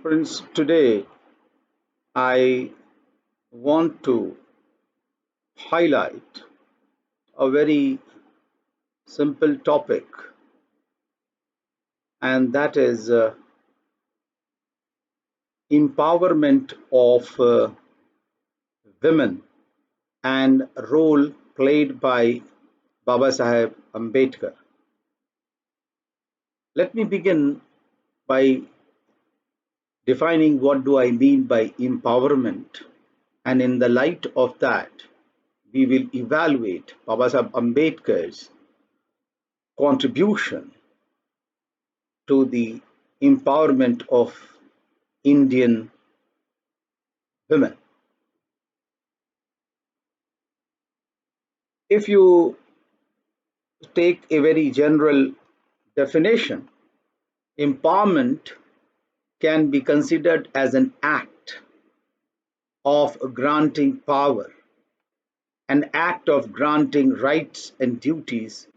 Friends, today I want to highlight a very simple topic, and that is empowerment of women and role played by Babasaheb Ambedkar. Let me begin by defining what do I mean by empowerment, and in the light of that, we will evaluate Babasaheb Ambedkar's contribution to the empowerment of Indian women. If you take a very general definition, empowerment can be considered as an act of granting power, an act of granting rights and duties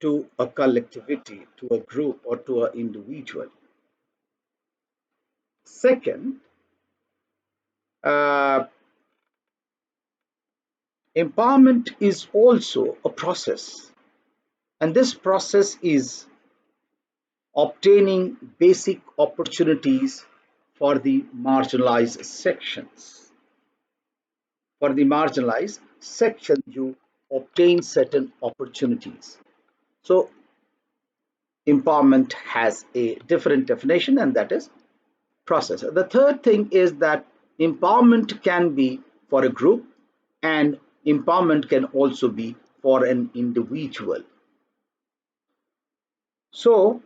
to a collectivity, to a group, or to an individual. Second, uh, empowerment is also a process, and this process is obtaining basic opportunities for the marginalized sections. For the marginalized section, you obtain certain opportunities. So, empowerment has a different definition, and that is process. The third thing is that empowerment can be for a group, and empowerment can also be for an individual. So,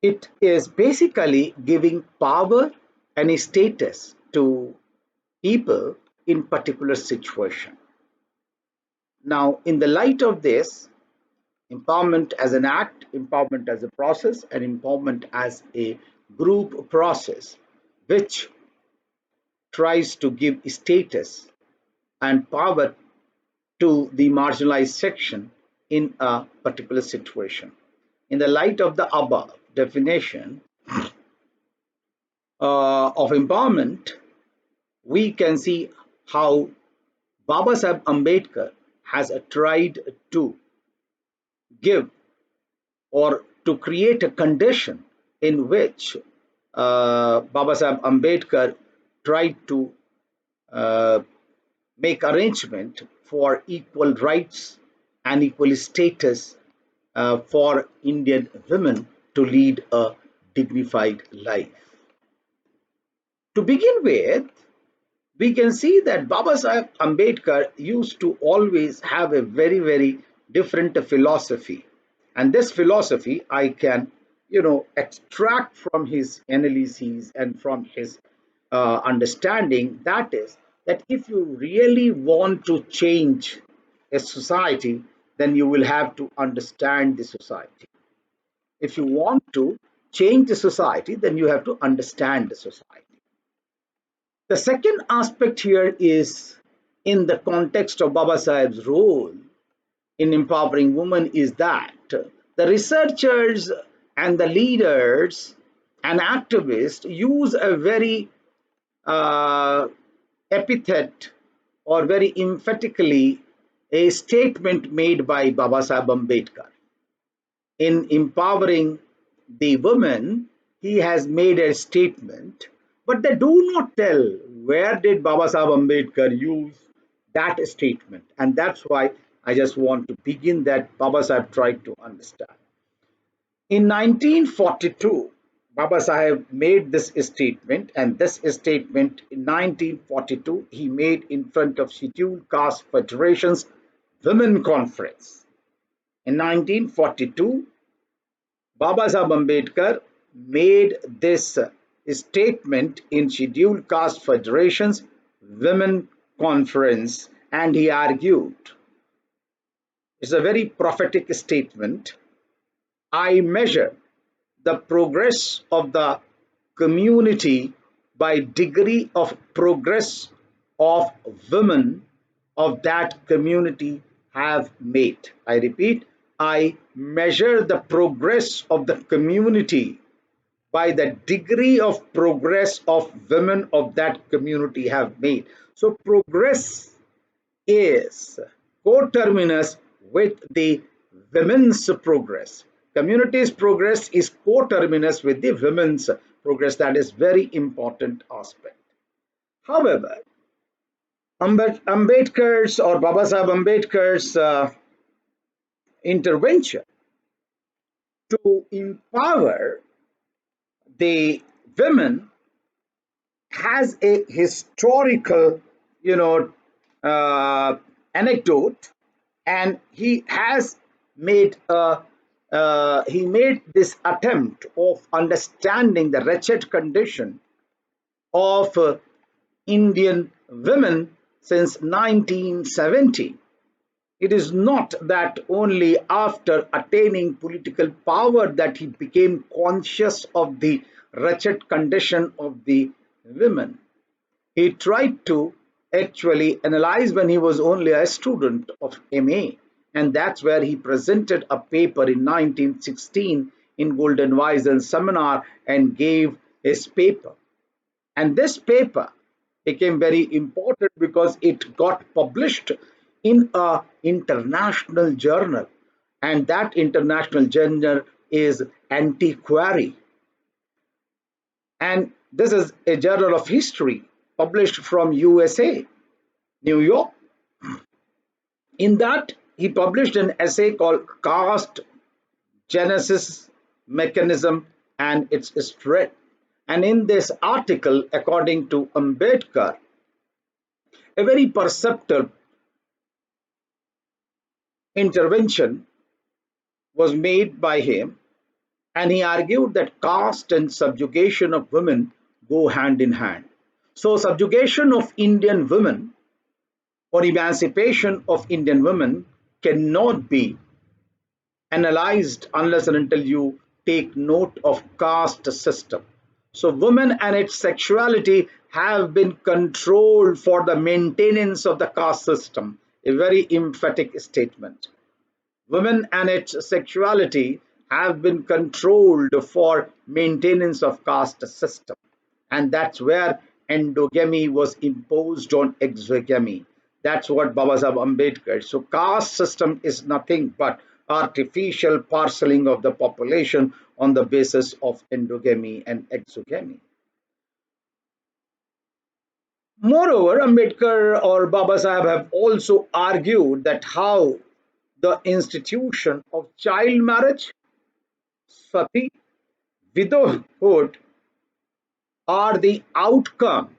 it is basically giving power and a status to people in particular situation. Now, in the light of this, empowerment as an act, empowerment as a process, and empowerment as a group process, which tries to give status and power to the marginalized section in a particular situation. In the light of the above definition of empowerment, we can see how Babasaheb Ambedkar has tried to give or to create a condition in which Babasaheb Ambedkar tried to uh, make arrangement for equal rights and equal status for Indian women to lead a dignified life. To begin with, we can see that Babasaheb Ambedkar used to always have a very different philosophy, and this philosophy I can extract from his analyses and from his understanding. That is that if you really want to change a society, then you will have to understand the society. If you want to change the society, then you have to understand the society. The second aspect here is in the context of Baba Saheb's role in empowering women is that the researchers and the leaders and activists use a very uh, epithet or very emphatically a statement made by Baba Saheb Ambedkar. In empowering the women, he has made a statement, but they do not tell where did Baba Saheb Ambedkar use that statement, and that's why I just want to begin that Baba Saheb tried to understand. In 1942, Baba Saheb made this statement, and this statement in 1942 he made in front of Scheduled Caste Federation's Women Conference. In 1942, Babasaheb Ambedkar made this statement in Scheduled Caste Federation's Women Conference, and he argued, it's a very prophetic statement, I measure the progress of the community by degree of progress of women of that community have made. I repeat, I measure the progress of the community by the degree of progress of women of that community have made. So progress is coterminous with the women's progress. Community's progress is coterminous with the women's progress. That is very important aspect. However, Ambedkar's or Babasaheb Ambedkar's intervention to empower the women has a historical, you know, anecdote, and he made this attempt of understanding the wretched condition of Indian women since 1970. It is not that only after attaining political power that he became conscious of the wretched condition of the women. He tried to actually analyze when he was only a student of MA, and that's where he presented a paper in 1916 in Golden Weisel seminar and gave his paper. And this paper became very important because it got published in a international journal, and that international journal is Antiquary, and this is a journal of history published from USA, New York. In that, he published an essay called Caste Genesis, Mechanism, and its Spread. And in this article, according to Ambedkar, a very perceptive intervention was made by him, and he argued that caste and subjugation of women go hand in hand. So, subjugation of Indian women or emancipation of Indian women cannot be analyzed unless and until you take note of caste system. So women and its sexuality have been controlled for the maintenance of the caste system. A very emphatic statement. Women and its sexuality have been controlled for maintenance of caste system. And that's where endogamy was imposed on exogamy. That's what Babasaheb Ambedkar. So caste system is nothing but artificial parceling of the population on the basis of endogamy and exogamy. Moreover, Ambedkar or Babasaheb have also argued that how the institution of child marriage, sati, widowhood are the outcome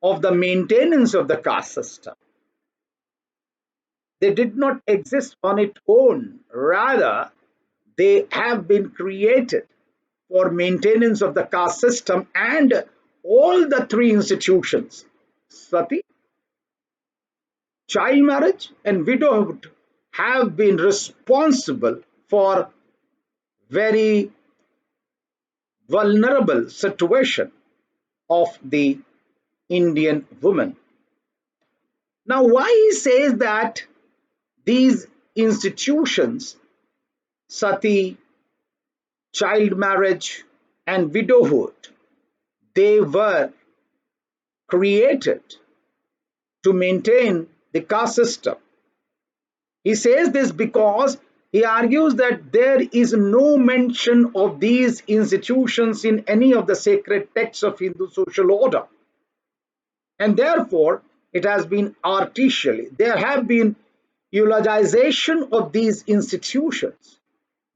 of the maintenance of the caste system. They did not exist on its own. Rather, they have been created for maintenance of the caste system, and all the three institutions, sati, child marriage, and widowhood, have been responsible for very vulnerable situation of the Indian woman. Now, why he says that these institutions, sati, child marriage, and widowhood, they were created to maintain the caste system. He says this because he argues that there is no mention of these institutions in any of the sacred texts of Hindu social order. And therefore, it has been artificially. There have been eulogization of these institutions,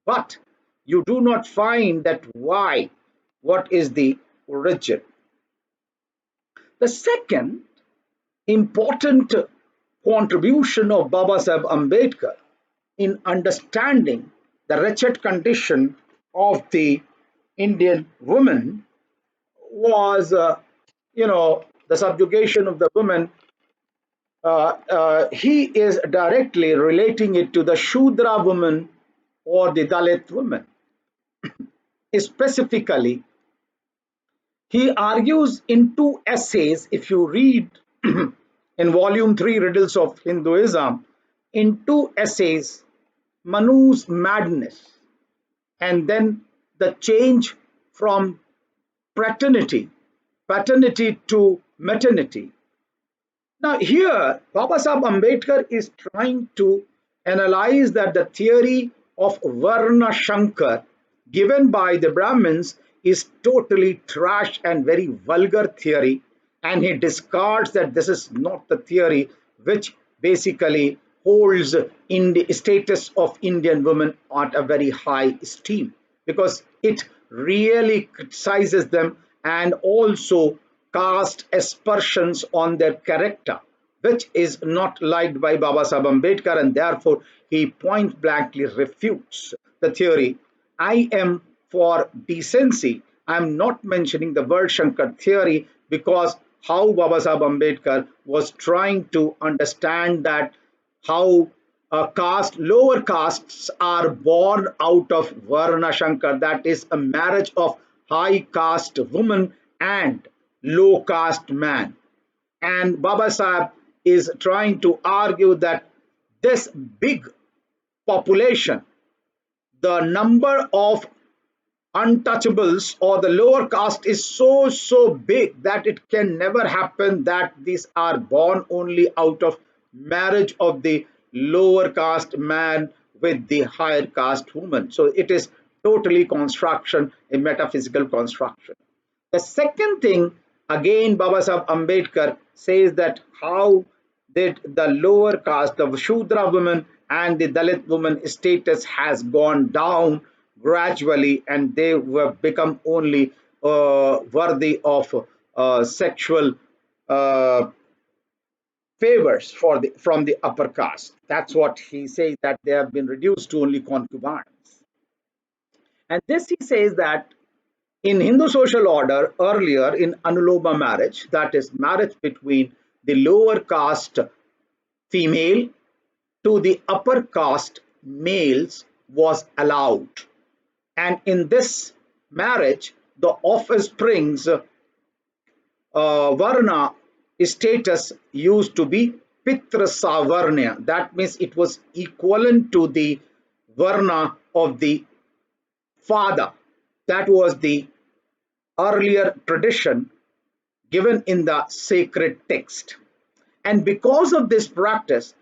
but you do not find that why, what is the origin. The second important contribution of Babasaheb Ambedkar in understanding the wretched condition of the Indian woman was, the subjugation of the woman. He is directly relating it to the Shudra woman or the Dalit woman. Specifically, he argues in two essays, if you read in volume 3, Riddles of Hinduism, in two essays, Manu's madness and then the change from fraternity, paternity to maternity. Now, here, Babasaheb Ambedkar is trying to analyze that the theory of Varna Shankar given by the Brahmins is totally trash and very vulgar theory, and he discards that this is not the theory which basically holds in the status of Indian women at a very high esteem, because it really criticizes them and also cast aspersions on their character, which is not liked by Babasaheb Ambedkar, and therefore he point blankly refutes the theory. I am for decency. I'm not mentioning the word Shankar theory because how Babasaheb Ambedkar was trying to understand that how lower castes are born out of Varna Shankar, that is a marriage of high caste woman and low caste man. And Baba Sahib is trying to argue that this big population, the number of untouchables or the lower caste is so big that it can never happen that these are born only out of marriage of the lower caste man with the higher caste woman. So it is totally construction, a metaphysical construction. The second thing, again, Babasaheb Ambedkar says that how did the lower caste of Shudra women and the Dalit women status has gone down gradually, and they were become only worthy of sexual uh, favors from the upper caste. That's what he says, that they have been reduced to only concubines. And this he says that in Hindu social order, earlier in Anuloma marriage, that is marriage between the lower caste female to the upper caste males was allowed. And in this marriage, the offspring's Varna status used to be Pitra Savarna. That means it was equivalent to the Varna of the father. That was the earlier tradition given in the sacred text. And because of this practice,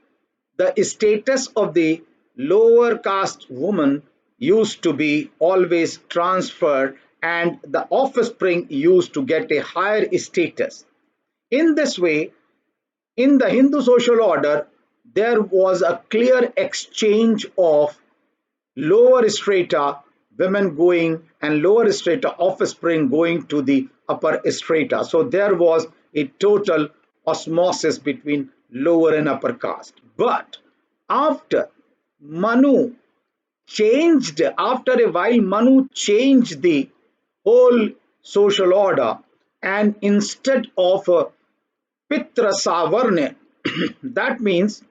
the status of the lower caste woman used to be always transferred, and the offspring used to get a higher status. In this way, in the Hindu social order, there was a clear exchange of lower strata women going and lower strata offspring going to the upper strata. So there was a total osmosis between lower and upper caste. But after Manu after a while, Manu changed the whole social order, and instead of Pitra Savarna, that means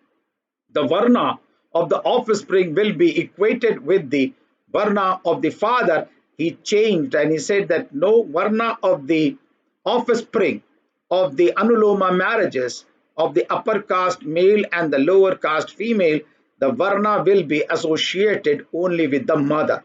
the Varna of the offspring will be equated with the Varna of the father. He changed and he said that no, Varna of the offspring of the Anuloma marriages of the upper caste male and the lower caste female, the Varna will be associated only with the mother.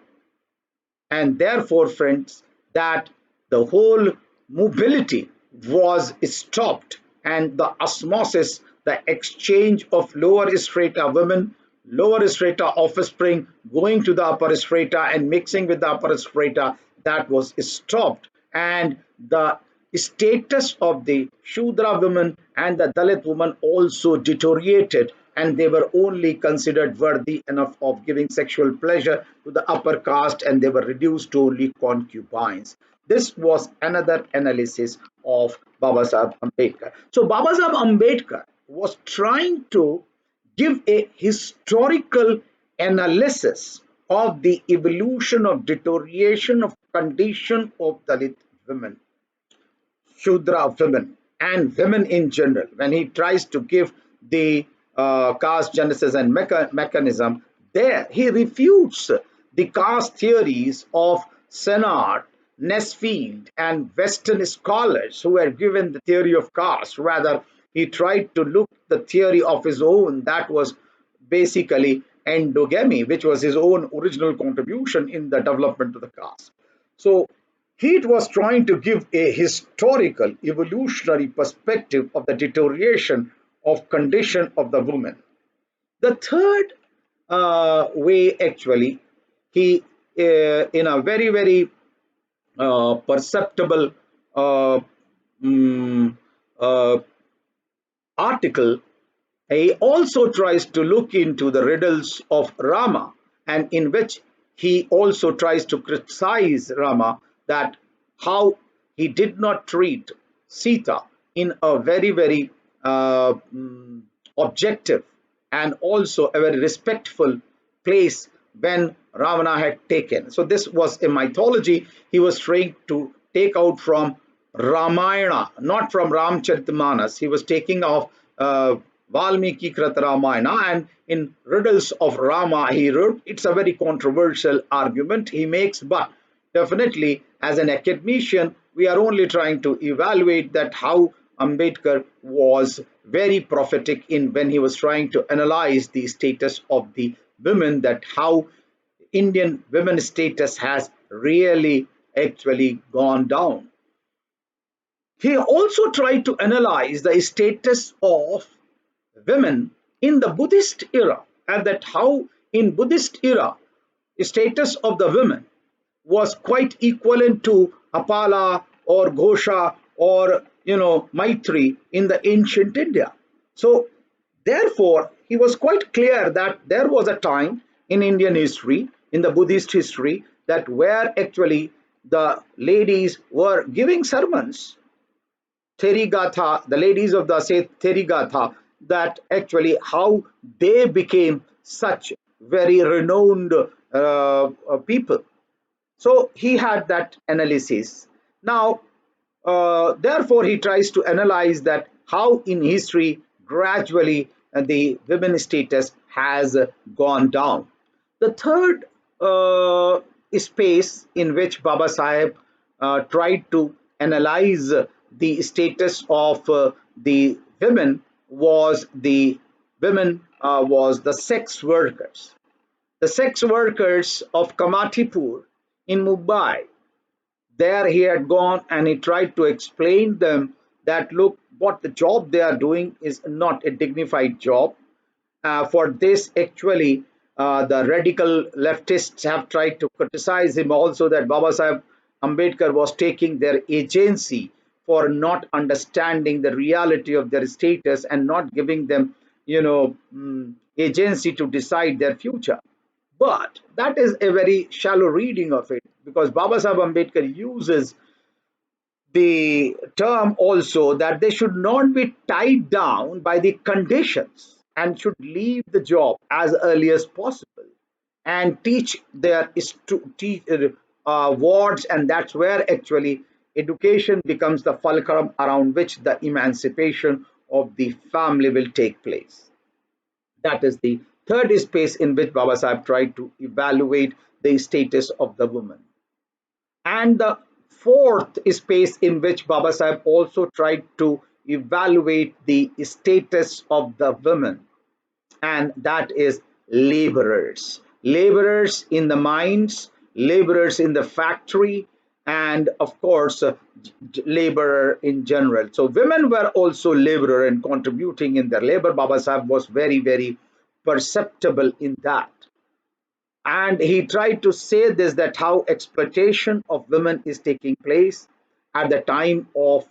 And therefore, friends, that the whole mobility was stopped, and the osmosis, the exchange of lower strata women, lower strata offspring going to the upper strata and mixing with the upper strata, that was stopped. And the status of the Shudra women and the Dalit women also deteriorated, and they were only considered worthy enough of giving sexual pleasure to the upper caste, and they were reduced to only concubines. This was another analysis of Babasaheb Ambedkar. So Babasaheb Ambedkar was trying to give a historical analysis of the evolution of deterioration of condition of Dalit women, Shudra women, and women in general. When he tries to give the caste genesis and mechanism, there he refutes the caste theories of Senard, Nesfield, and Western scholars who were given the theory of caste. Rather, he tried to look the theory of his own, that was basically endogamy, which was his own original contribution in the development of the caste. So He was trying to give a historical, evolutionary perspective of the deterioration of condition of the woman. The third way, actually, he, in a very, very perceptible uh, mm, uh, article, he also tries to look into the riddles of Rama, and in which he also tries to criticize Rama that how he did not treat Sita in a very, very objective and also a very respectful place when Ravana had taken. So this was a mythology he was trying to take out from Ramayana, not from Ramcharitmanas. He was taking off Valmiki Krit Ramayana, and in Riddles of Rama he wrote. It's a very controversial argument he makes, but definitely as an academician we are only trying to evaluate that how Ambedkar was very prophetic in when he was trying to analyze the status of the women, that how Indian women's status has really actually gone down. He also tried to analyze the status of women in the Buddhist era, and that how in Buddhist era status of the women was quite equivalent to Apala or Ghosha or Maitri in the ancient India. So therefore he was quite clear that there was a time in Indian history, in the Buddhist history, that where actually the ladies were giving sermons, Therigatha, the ladies of the say Therigatha, that actually how they became such very renowned people. So he had that analysis. Now, therefore, he tries to analyze that how in history gradually the women status has gone down. The third space in which Babasaheb tried to analyze the status of the women was the sex workers. The sex workers of Kamatipur in Mumbai. There he had gone and he tried to explain them that look, what the job they are doing is not a dignified job. For this, actually, the radical leftists have tried to criticize him also, that Babasaheb Ambedkar was taking their agency for not understanding the reality of their status and not giving them, agency to decide their future. But that is a very shallow reading of it, because Babasaheb Ambedkar uses the term also that they should not be tied down by the conditions and should leave the job as early as possible and teach their wards, and that's where actually education becomes the fulcrum around which the emancipation of the family will take place. That is the third space in which Baba Sahib tried to evaluate the status of the woman. And the fourth space in which Baba Sahib also tried to evaluate the status of the women, and that is laborers. Laborers in the mines, laborers in the factory, and of course, laborer in general. So women were also laborer and contributing in their labor. Baba Sahib was very, very perceptible in that. And he tried to say this, that how exploitation of women is taking place at the time of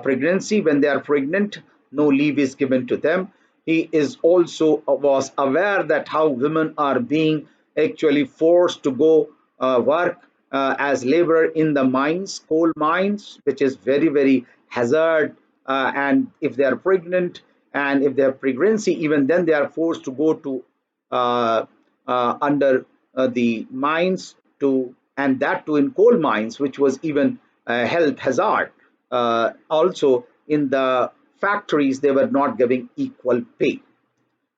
pregnancy. When they are pregnant, no leave is given to them. He is also was aware that how women are being actually forced to go work as laborer in the mines, coal mines, which is very, very hazard. And if they are pregnant and if they have pregnancy, even then they are forced to go to uh, under the mines, to and that too in coal mines, which was even a health hazard. Also in the factories they were not giving equal pay.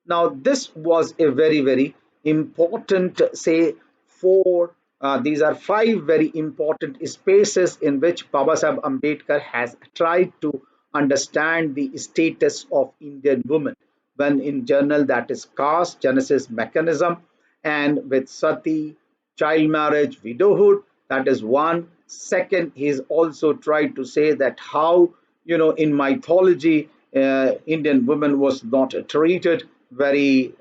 Now this was a very, very important, say, four these are five very important spaces in which Babasaheb Ambedkar has tried to understand the status of Indian women. When in general, that is caste, genesis, mechanism, and with sati, child marriage, widowhood, That is one. Second, he's also tried to say that how, in mythology, Indian women was not treated very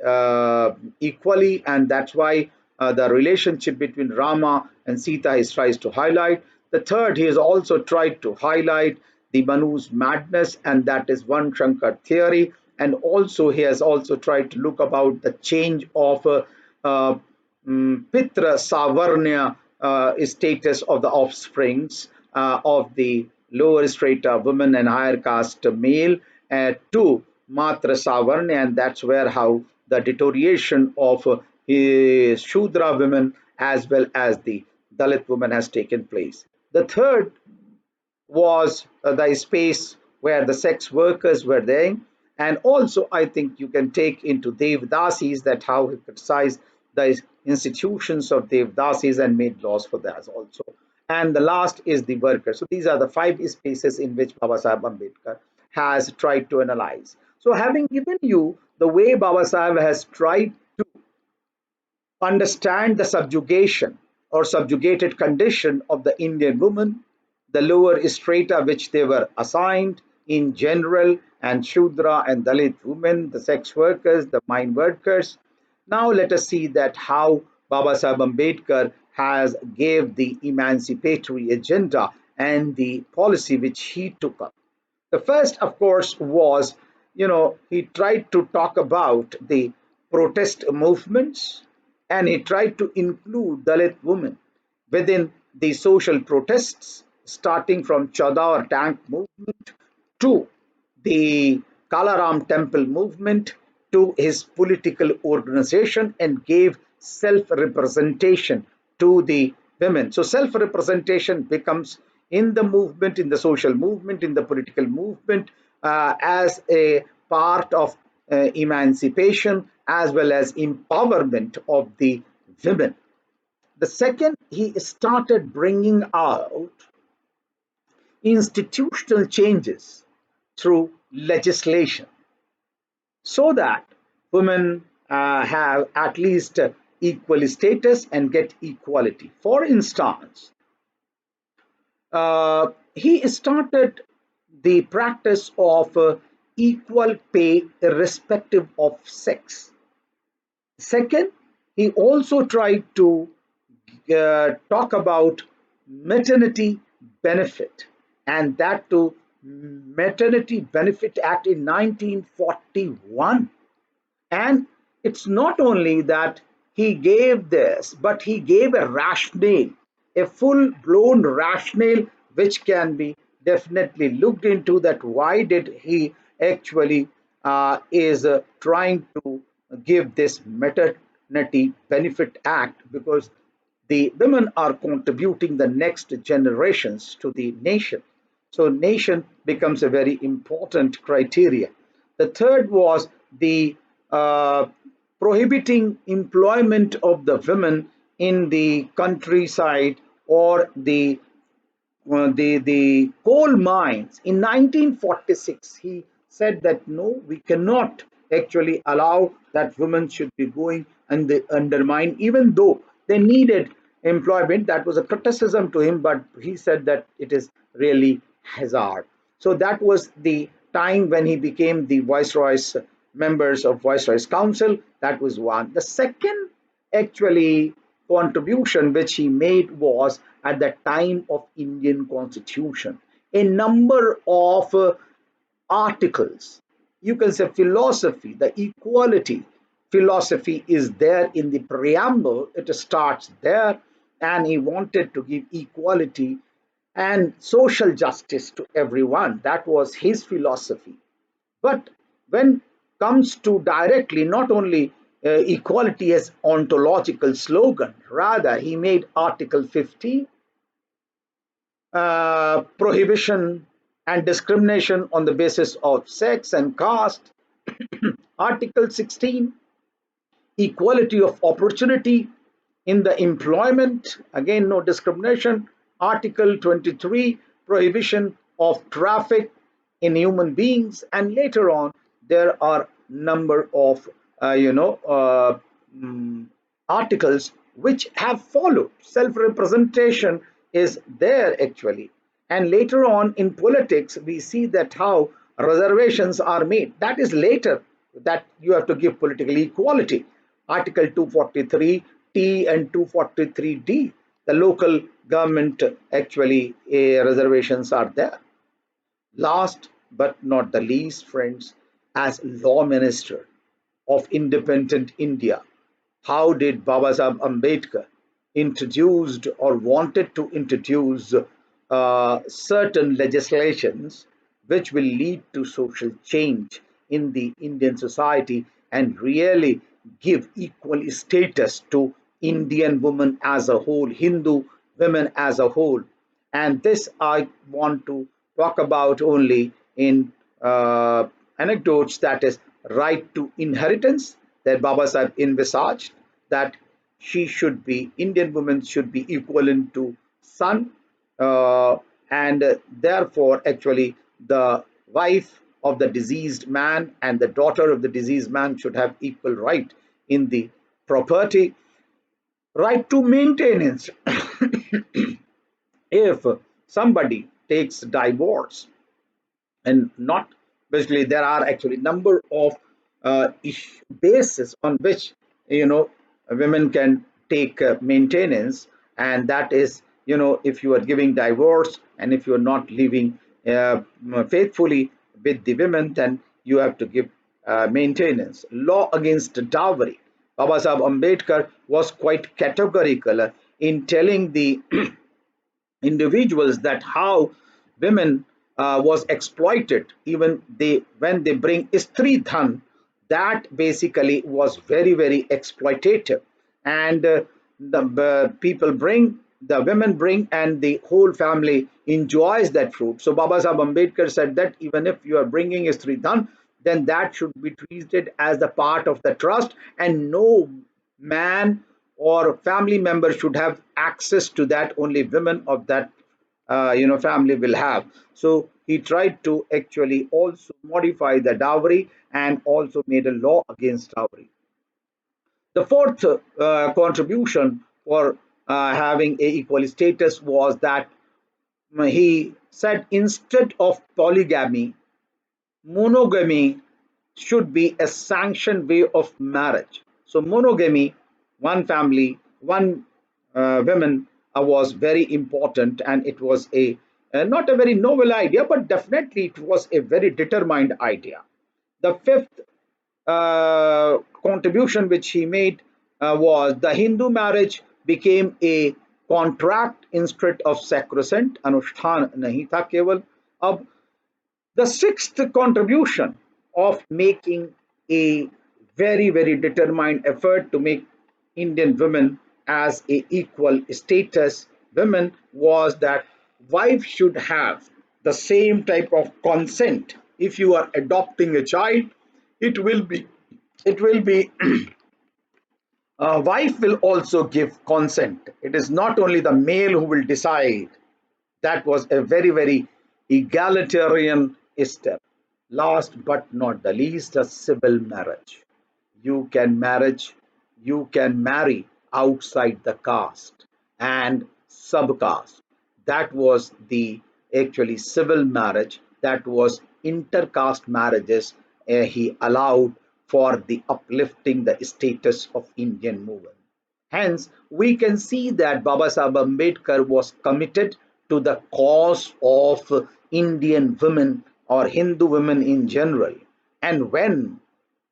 equally, and that's why the relationship between Rama and Sita he tries to highlight. The third, he has also tried to highlight the Manu's madness, and that is one Shankar theory. And also, he has also tried to look about the change of uh, Pitra Savarnya status of the offsprings of the lower strata women and higher caste male to Matra Savarnya, and that's where how the deterioration of Shudra women as well as the Dalit women has taken place. The third was the space where the sex workers were there. And also, I think you can take into Devdasis that how he criticized the institutions of Devdasis and made laws for that also. And the last is the workers. So these are the five spaces in which Babasaheb Ambedkar has tried to analyze. So having given you the way Babasaheb has tried to understand the subjugation or subjugated condition of the Indian woman, the lower strata which they were assigned in general, and Shudra and Dalit women, the sex workers, the mine workers. Now let us see that how Babasaheb Ambedkar has gave the emancipatory agenda and the policy which he took up. The first, of course, was, he tried to talk about the protest movements, and he tried to include Dalit women within the social protests, starting from Chadaur tank movement to the Kalaram temple movement to his political organization, and gave self representation to the women. So, self representation becomes in the movement, in the social movement, in the political movement, as a part of emancipation as well as empowerment of the women. The second, he started bringing out institutional changes through legislation so that women have at least equal status and get equality. For instance, he started the practice of equal pay irrespective of sex. Second, he also tried to talk about maternity benefit, and that to Maternity Benefit Act in 1941. And it's not only that he gave this, but he gave a rationale, a full blown rationale, which can be definitely looked into, that why did he actually is trying to give this Maternity Benefit Act, because the women are contributing the next generations to the nation. So nation becomes a very important criteria. The third was the uh, prohibiting employment of the women in the countryside or the coal mines. In 1946, he said that no, we cannot actually allow that women should be going and they undermine, even though they needed employment. That was a criticism to him, but he said that it is really hazard. So that was the time when he became the Viceroy's members of Viceroy's Council. That was one. The second actually contribution which he made was at the time of Indian Constitution. A number of articles, you can say philosophy, the equality philosophy is there in the preamble. It starts there, and he wanted to give equality and social justice to everyone. That was his philosophy. But when comes to directly, not only equality as ontological slogan, rather he made Article 50, prohibition and discrimination on the basis of sex and caste. Article 16, equality of opportunity in the employment, again no discrimination. Article 23, prohibition of traffic in human beings. And later on there are number of uh, you know uh, articles which have followed. Self-representation is there actually. And later on in politics, we see that how reservations are made. That is later, that you have to give political equality. Article 243T and 243D, the local government actually reservations are there. Last but not the least, friends, as law minister of independent India, how did Babasaheb Ambedkar introduced or wanted to introduce certain legislations which will lead to social change in the Indian society and really give equal status to Indian women as a whole, Hindu women as a whole. And this I want to talk about only in anecdotes, that is right to inheritance, that Baba Sahib envisaged that she should be, Indian women should be equivalent to son, and therefore actually the wife of the deceased man and the daughter of the deceased man should have equal right in the property, right to maintenance. If somebody takes divorce, and not, basically there are actually number of bases on which, you know, women can take maintenance, and that is, you know, if you are giving divorce and if you are not living faithfully with the women, then you have to give maintenance. Law against dowry, Baba Sahib Ambedkar was quite categorical in telling the individuals that how women was exploited, even they when they bring istri dhan, that basically was very exploitative. And the people bring, the women bring, and the whole family enjoys that fruit. So Baba Sahib Ambedkar said that even if you are bringing istri dhan, then that should be treated as the part of the trust, and no man or family member should have access to that. Only women of that family will have. So he tried to actually also modify the dowry and also made a law against dowry. The fourth contribution for having a equal status was that he said instead of polygamy, monogamy should be a sanctioned way of marriage. So monogamy, one family, one women, was very important, and it was a not a very novel idea, but definitely it was a very determined idea. The fifth contribution which he made was the Hindu marriage became a contract instead of sacrosanct. अनुष्ठान नहीं था केवल. अब the sixth contribution of making a very determined effort to make Indian women as a equal status women was that wife should have the same type of consent. If you are adopting a child, it will be it will be wife will also give consent. It is not only the male who will decide. That was a very egalitarian step. Last but not the least, a civil marriage. You can marry outside the caste and subcaste. That was the actually civil marriage. That was intercaste marriages. He allowed for the uplifting the status of Indian women. Hence, we can see that Baba Sahib Ambedkar was committed to the cause of Indian women or Hindu women in general. And when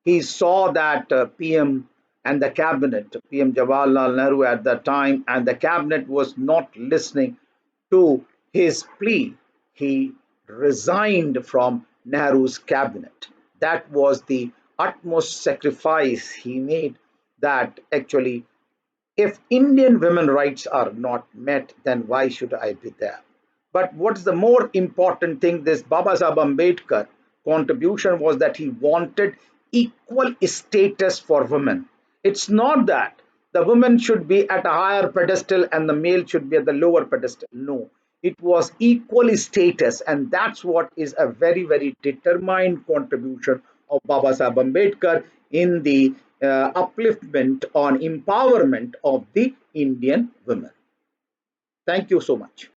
he saw that PM and the cabinet, PM Jawaharlal Nehru at that time, and the cabinet was not listening to his plea, he resigned from Nehru's cabinet. That was the utmost sacrifice he made, that actually if Indian women rights are not met, then why should I be there? But what's the more important thing, this Baba Sahib Ambedkar contribution was that he wanted equal status for women. It's not that the woman should be at a higher pedestal and the male should be at the lower pedestal. No, it was equal status, and that's what is a very determined contribution of Baba Sahib Ambedkar in the upliftment, on empowerment of the Indian women. Thank you so much.